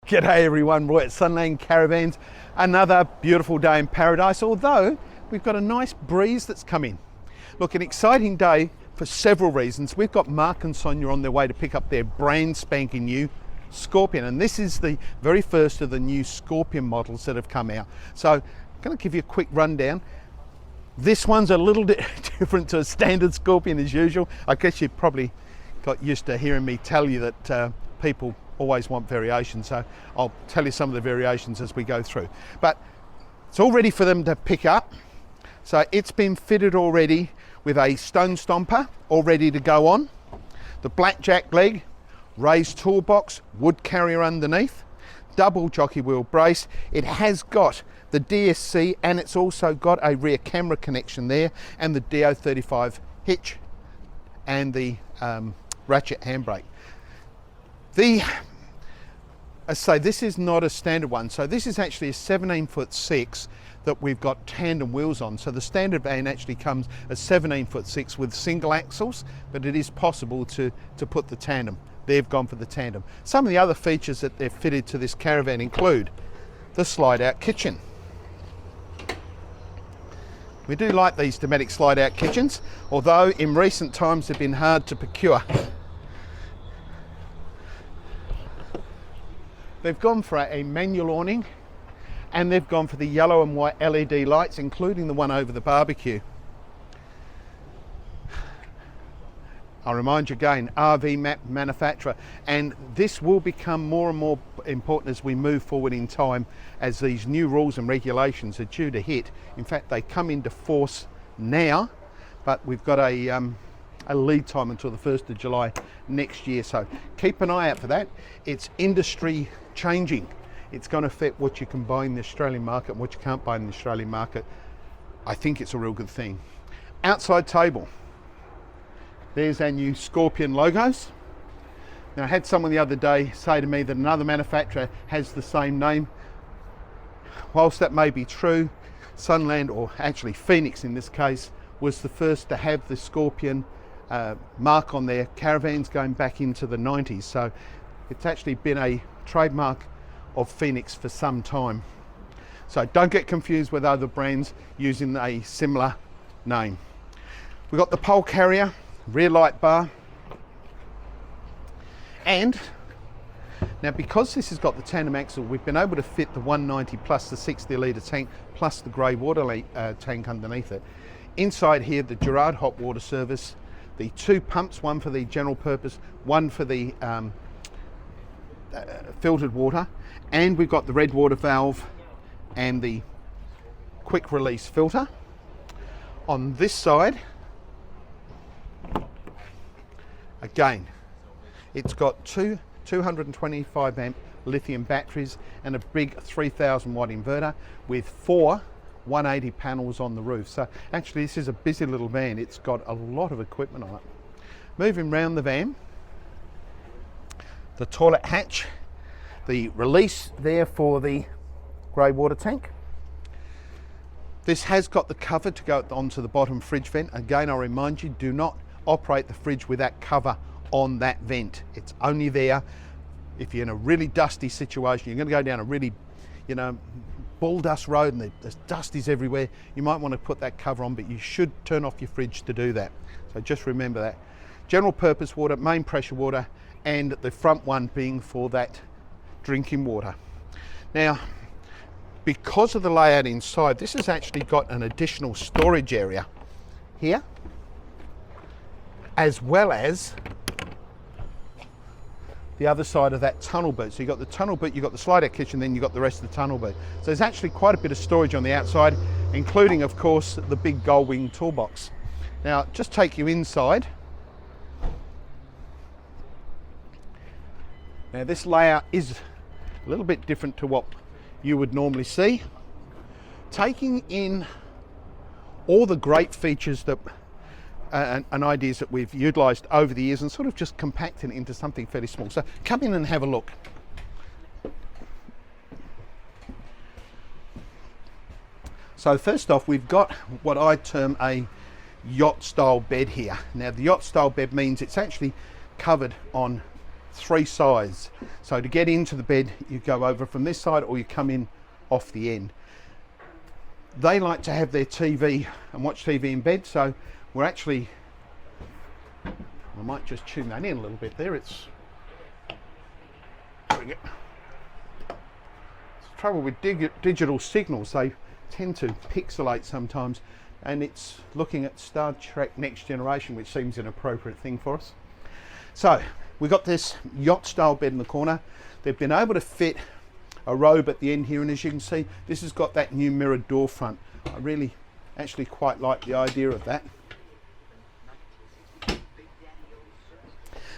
G'day everyone, Roy at Sunland Caravans. Another beautiful day in paradise, although we've got a nice breeze that's come in. Look, an exciting day for several reasons. We've got Mark and Sonia on their way to pick up their brand spanking new Scorpion, and this is the very first of the new Scorpion models that have come out. So I'm going to give you a quick rundown. This one's a little bit different to a standard Scorpion as usual. I guess you probably got used to hearing me tell you that people always want variations, so I'll tell you some of the variations as we go through. But it's all ready for them to pick up. So it's been fitted already with a stone stomper all ready to go on, the blackjack leg, raised toolbox, wood carrier underneath, double jockey wheel brace. It has got the DSC and it's also got a rear camera connection there, and the DO35 hitch and the ratchet handbrake. I say this is not a standard one, so this is actually a 17'6" that we've got tandem wheels on. So the standard van actually comes as 17'6" with single axles, but it is possible to put the tandem. They've gone for the tandem. Some of the other features that they've fitted to this Caravan include the slide out kitchen. We do like these Dometic slide out kitchens, although in recent times they've been hard to procure. They've gone for a manual awning, and they've gone for the yellow and white LED lights, including the one over the barbecue. I'll remind you again, RV map manufacturer, and this will become more and more important as we move forward in time, as these new rules and regulations are due to hit. In fact, they come into force now, but we've got a lead time until the 1st of July next year, so keep an eye out for that. It's industry changing. It's going to affect what you can buy in the Australian market and what you can't buy in the Australian market. I think it's a real good thing. Outside table, there's our new Scorpion logos. Now, I had someone the other day say to me that another manufacturer has the same name. Whilst that may be true, Sunland, or actually Phoenix in this case, was the first to have the Scorpion mark on their Caravans going back into the 90s. So it's actually been a trademark of Phoenix for some time. So don't get confused with other brands using a similar name. We've got the pole carrier, rear light bar, and now because this has got the tandem axle, we've been able to fit the 190 plus the 60 litre tank plus the grey water tank underneath it. Inside here, the Gerard hot water service, the two pumps, one for the general purpose, one for the filtered water, and we've got the red water valve and the quick release filter. On this side, again, it's got two 225 amp lithium batteries and a big 3000 watt inverter with 4 180 panels on the roof. So actually this is a busy little van. It's got a lot of equipment on it. Moving round the van, the toilet hatch, the release there for the grey water tank. This has got the cover to go onto the bottom fridge vent. Again, I'll remind you, do not operate the fridge with that cover on that vent. It's only there if you're in a really dusty situation. You're going to go down a really, bull dust road and there's dusties everywhere. You might want to put that cover on, but you should turn off your fridge to do that. So just remember that. General purpose water, main pressure water, and the front one being for that drinking water. Now, because of the layout inside, this has actually got an additional storage area here, as well as the other side of that tunnel boot. So you've got the tunnel boot, you've got the slide out kitchen, then you've got the rest of the tunnel boot. So there's actually quite a bit of storage on the outside, including of course the big gold wing toolbox. Now just take you inside. Now this layout is a little bit different to what you would normally see, taking in all the great features that and ideas that we've utilised over the years and sort of just compacting it into something fairly small. So come in and have a look. So first off, we've got what I term a yacht style bed here. Now the yacht style bed means it's actually covered on 3 sides. So to get into the bed, you go over from this side or you come in off the end. They like to have their TV and watch TV in bed, so we're actually, I might just tune that in a little bit there. It's trouble with digital signals, they tend to pixelate sometimes, and it's looking at Star Trek Next Generation, which seems an appropriate thing for us. So we've got this yacht style bed in the corner. They've been able to fit a robe at the end here, and as you can see, this has got that new mirrored door front. I really actually quite like the idea of that.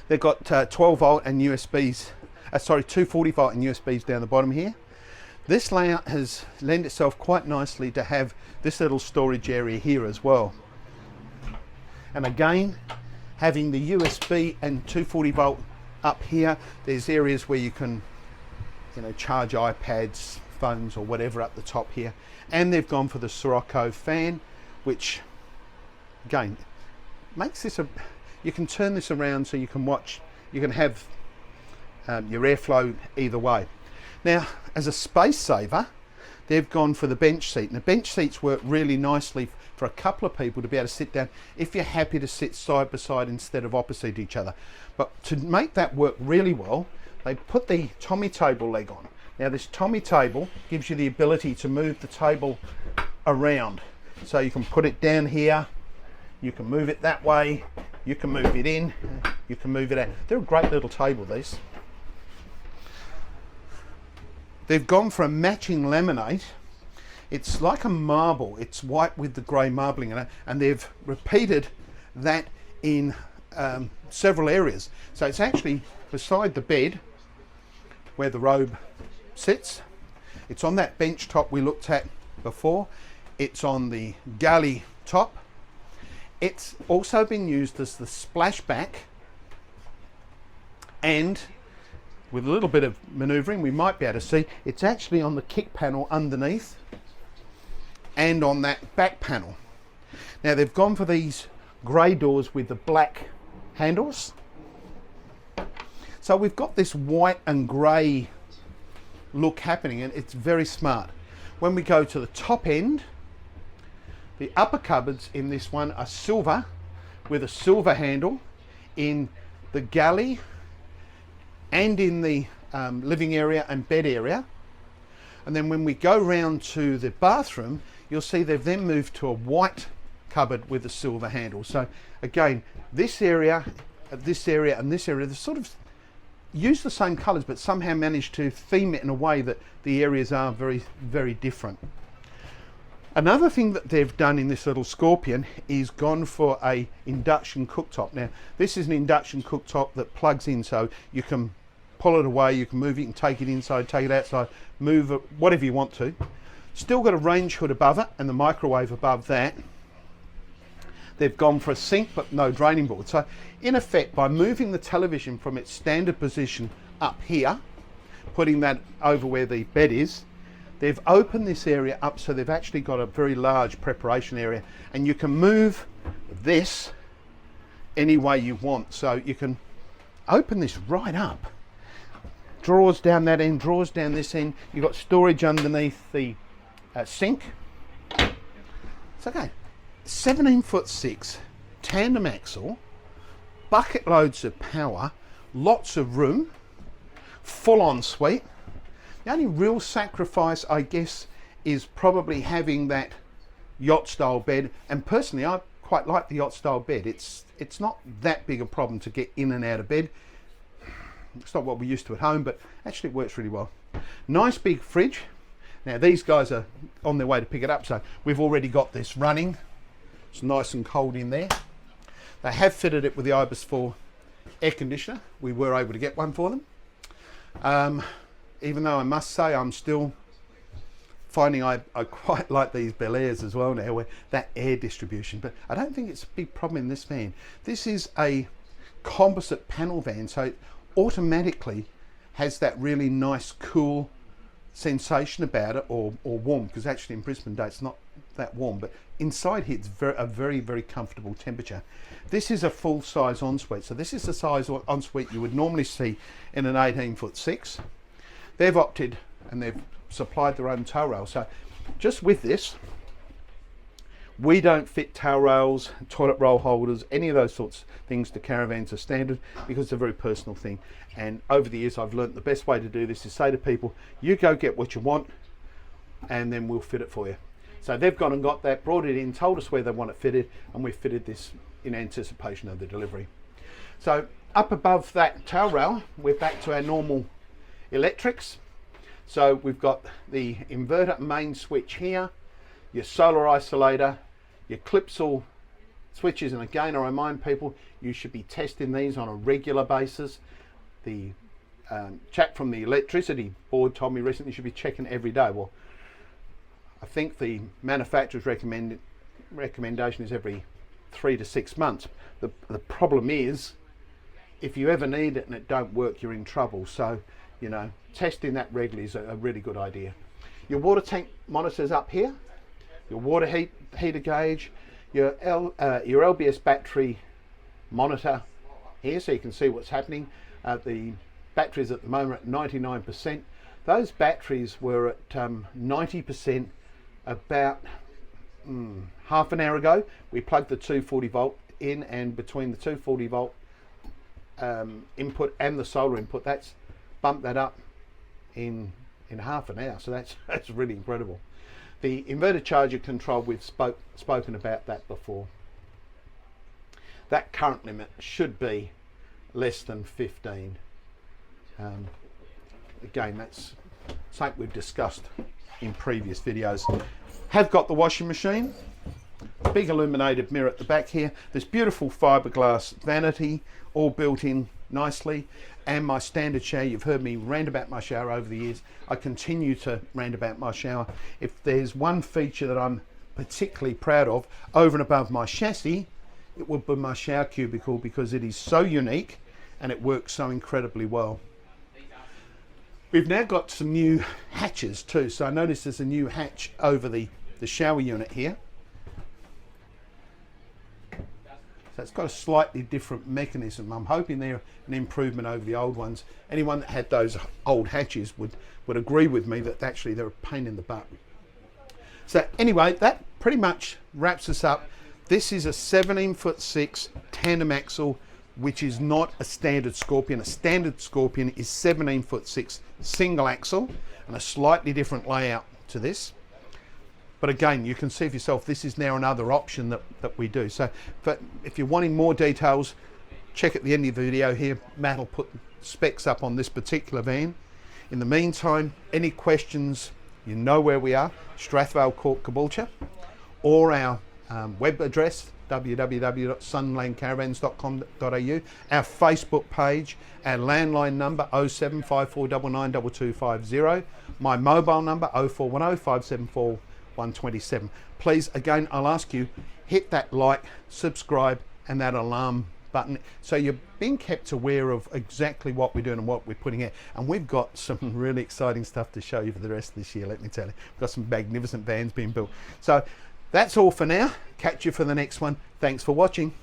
They've got 12 volt and USBs, 240 volt and USBs down the bottom here. This layout has lent itself quite nicely to have this little storage area here as well. And again, having the USB and 240 volt up here, there's areas where you can, you know, charge iPads, phones or whatever up the top here. And they've gone for the Sirocco fan, which again makes this a, you can turn this around so you can watch, you can have your airflow either way. Now, as a space saver, they've gone for the bench seat, and the bench seats work really nicely for a couple of people to be able to sit down if you're happy to sit side by side instead of opposite each other. But to make that work really well, they put the Tommy table leg on. Now this Tommy table gives you the ability to move the table around. So you can put it down here, you can move it that way, you can move it in, you can move it out. They're a great little table, these. They've gone for a matching laminate. It's like a marble. It's white with the grey marbling in it, and they've repeated that in several areas. So it's actually beside the bed where the robe sits. It's on that bench top we looked at before. It's on the galley top. It's also been used as the splashback, and with a little bit of manoeuvring we might be able to see it's actually on the kick panel underneath and on that back panel. Now they've gone for these grey doors with the black handles. So we've got this white and grey look happening, and it's very smart. When we go to the top end, the upper cupboards in this one are silver with a silver handle. In the galley and in the living area and bed area. And then when we go round to the bathroom, you'll see they've then moved to a white cupboard with a silver handle. So again, this area, this area and this area, they sort of use the same colours but somehow managed to theme it in a way that the areas are very, very different. Another thing that they've done in this little Scorpion is gone for a induction cooktop. Now this is an induction cooktop that plugs in, so you can pull it away, you can move it, you can take it inside, take it outside, move it, whatever you want to. Still got a range hood above it and the microwave above that. They've gone for a sink but no draining board. So in effect, by moving the television from its standard position up here, putting that over where the bed is, they've opened this area up so they've actually got a very large preparation area, and you can move this any way you want. So you can open this right up, drawers down that end, drawers down this end. You've got storage underneath the sink. It's okay. 17'6", tandem axle, bucket loads of power, lots of room, full ensuite. The only real sacrifice, I guess, is probably having that yacht style bed, and personally I quite like the yacht style bed. It's not that big a problem to get in and out of bed. It's not what we're used to at home, but actually it works really well. Nice big fridge. Now these guys are on their way to pick it up, so we've already got this running. It's nice and cold in there. They have fitted it with the Ibis 4 air conditioner. We were able to get one for them. Even though I must say I'm still finding I quite like these Bel Airs as well now, where that air distribution, but I don't think it's a big problem in this van. This is a composite panel van, so it automatically has that really nice cool sensation about it, or warm, because actually in Brisbane Day it's not that warm, but inside here it's a very, very comfortable temperature. This is a full size ensuite, so this is the size of ensuite you would normally see in an 18'6". They've opted and they've supplied their own tail rail. So just with this, we don't fit tail rails, toilet roll holders, any of those sorts of things to caravans are standard, because it's a very personal thing. And over the years I've learned the best way to do this is say to people, you go get what you want and then we'll fit it for you. So they've gone and got that, brought it in, told us where they want it fitted, and we've fitted this in anticipation of the delivery. So up above that tail rail, we're back to our normal electrics. So we've got the inverter main switch here, your solar isolator, your Clipsal switches, and again I remind people you should be testing these on a regular basis. The chap from the electricity board told me recently you should be checking every day. Well, I think the manufacturer's recommendation is every 3 to 6 months. The problem is, if you ever need it and it don't work, you're in trouble. So, you know, testing that regularly is a really good idea. Your water tank monitors up here, your water heater gauge, your LBS battery monitor here, so you can see what's happening. The batteries at the moment are at 99%. Those batteries were at 90% about half an hour ago. We plugged the 240 volt in, and between the 240 volt input and the solar input, that's bumped that up in half an hour. So that's really incredible. The inverter charger control, we've spoken about that before. That current limit should be less than 15. Again, that's something we've discussed in previous videos. Have got the washing machine, big illuminated mirror at the back here, this beautiful fiberglass vanity all built in nicely, and my standard shower. You've heard me rant about my shower over the years. I continue to rant about my shower. If there's one feature that I'm particularly proud of over and above my chassis, it would be my shower cubicle, because it is so unique and it works so incredibly well. We've now got some new hatches too. So I noticed there's a new hatch over the shower unit here. So it's got a slightly different mechanism. I'm hoping they're an improvement over the old ones. Anyone that had those old hatches would agree with me that actually they're a pain in the butt. So anyway, that pretty much wraps us up. This is a 17'6" tandem axle, which is not a standard Scorpion. A standard Scorpion is 17'6" single axle, and a slightly different layout to this. But again, you can see for yourself, this is now another option that we do. So if you're wanting more details, check at the end of the video here. Matt will put specs up on this particular van. In the meantime, any questions, you know where we are, Strathvale Court, Caboolture, or our web address, www.sunlandcaravans.com.au, our Facebook page, our landline number 075499250, my mobile number 0410 574 127. Please, again, I'll ask you, hit that like, subscribe, and that alarm button, so you're being kept aware of exactly what we're doing and what we're putting out. And we've got some really exciting stuff to show you for the rest of this year, let me tell you. We've got some magnificent vans being built. So that's all for now. Catch you for the next one. Thanks for watching.